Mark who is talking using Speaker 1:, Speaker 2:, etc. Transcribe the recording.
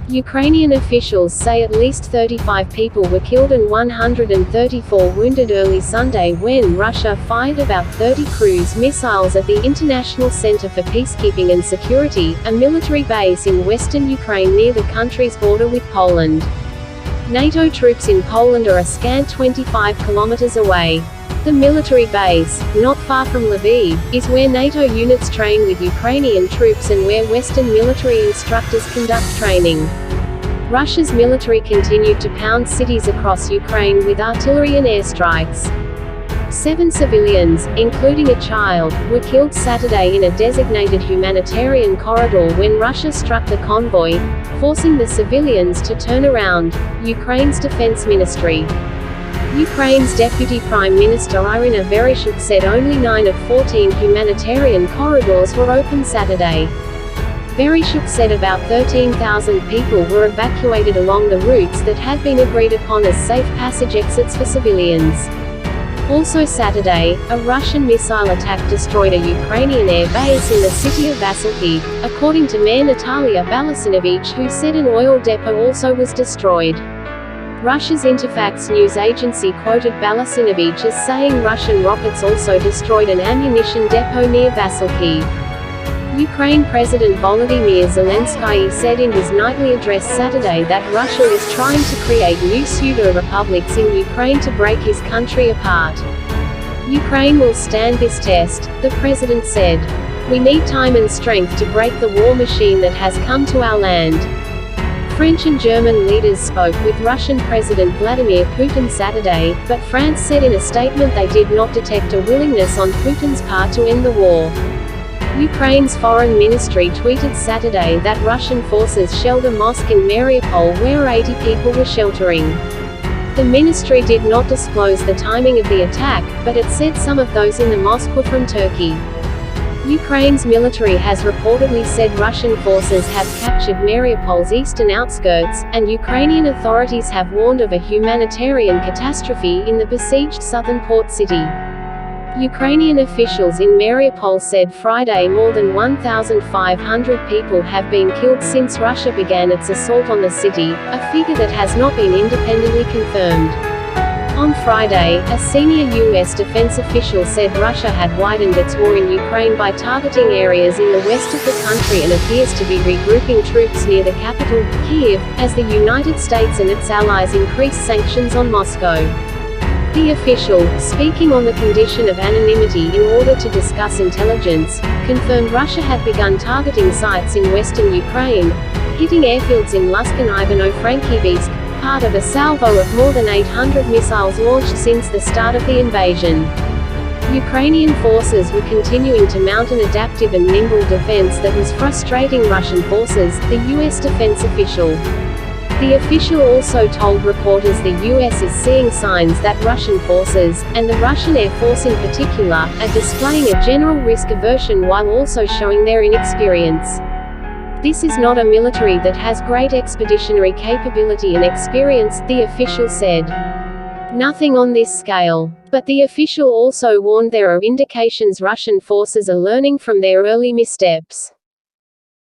Speaker 1: Ukrainian officials say at least 35 people were killed and 134 wounded early Sunday when Russia fired about 30 cruise missiles at the International Center for Peacekeeping and Security, a military base in western Ukraine near the country's border with Poland. NATO troops in Poland are a scant 25 kilometers away. The military base, not far from Lviv, is where NATO units train with Ukrainian troops and where Western military instructors conduct training. Russia's military continued to pound cities across Ukraine with artillery and airstrikes. 7 civilians, including a child, were killed Saturday in a designated humanitarian corridor when Russia struck the convoy, forcing the civilians to turn around, Ukraine's defense ministry. Ukraine's Deputy Prime Minister Irina Vereshchuk said only 9 of 14 humanitarian corridors were open Saturday. Vereshchuk said about 13,000 people were evacuated along the routes that had been agreed upon as safe passage exits for civilians. Also Saturday, a Russian missile attack destroyed a Ukrainian air base in the city of Vasilki, according to Mayor Natalia Balasinovich, who said an oil depot also was destroyed. Russia's Interfax news agency quoted Balasinovich as saying Russian rockets also destroyed an ammunition depot near Vasilki. Ukraine President Volodymyr Zelensky said in his nightly address Saturday that Russia is trying to create new pseudo-republics in Ukraine to break his country apart. Ukraine will stand this test, the president said. We need time and strength to break the war machine that has come to our land. French and German leaders spoke with Russian President Vladimir Putin Saturday, but France said in a statement they did not detect a willingness on Putin's part to end the war. Ukraine's foreign ministry tweeted Saturday that Russian forces shelled a mosque in Mariupol where 80 people were sheltering. The ministry did not disclose the timing of the attack, but it said some of those in the mosque were from Turkey. Ukraine's military has reportedly said Russian forces have captured Mariupol's eastern outskirts, and Ukrainian authorities have warned of a humanitarian catastrophe in the besieged southern port city. Ukrainian officials in Mariupol said Friday more than 1,500 people have been killed since Russia began its assault on the city, a figure that has not been independently confirmed. On Friday, a senior U.S. defense official said Russia had widened its war in Ukraine by targeting areas in the west of the country and appears to be regrouping troops near the capital, Kyiv, as the United States and its allies increase sanctions on Moscow. The official, speaking on the condition of anonymity in order to discuss intelligence, confirmed Russia had begun targeting sites in western Ukraine, hitting airfields in Lusk and Ivano-Frankivsk, part of a salvo of more than 800 missiles launched since the start of the invasion. Ukrainian forces were continuing to mount an adaptive and nimble defense that was frustrating Russian forces, the U.S. defense official. The official also told reporters the U.S. is seeing signs that Russian forces, and the Russian Air Force in particular, are displaying a general risk aversion while also showing their inexperience. This is not a military that has great expeditionary capability and experience, the official said. Nothing on this scale. But the official also warned there are indications Russian forces are learning from their early missteps.